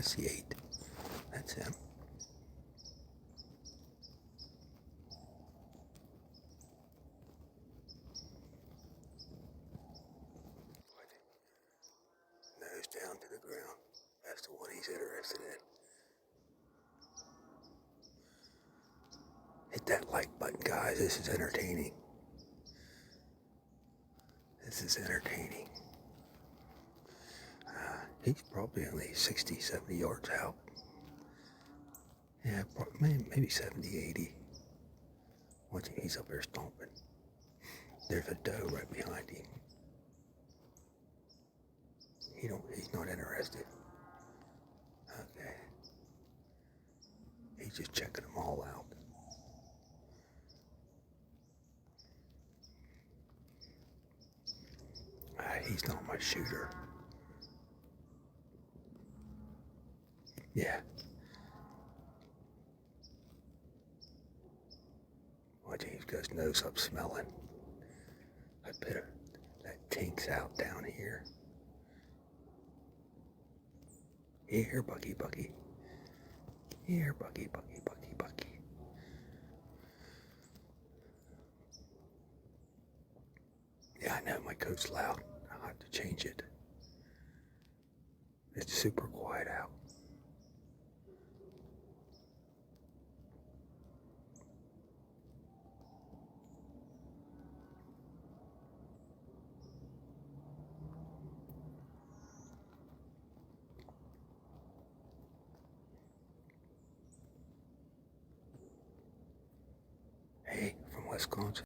That's the 8. That's him. Nose down to the ground. That's the one he's interested in. Hit that like button, guys. This is entertaining. This is entertaining. He's probably only 60, 70 yards out. Yeah, maybe 70, 80. Watch him, he's up there stomping. There's a doe right behind him. He's not interested. Okay. He's just checking them all out. He's not my shooter. Yeah. Watch him, he's got his nose up smelling. I bet that tink's out down here. Here, Bucky. Here, Bucky. Yeah, I know my coat's loud. I'll have to change it. It's super quiet out. Hey, from Wisconsin.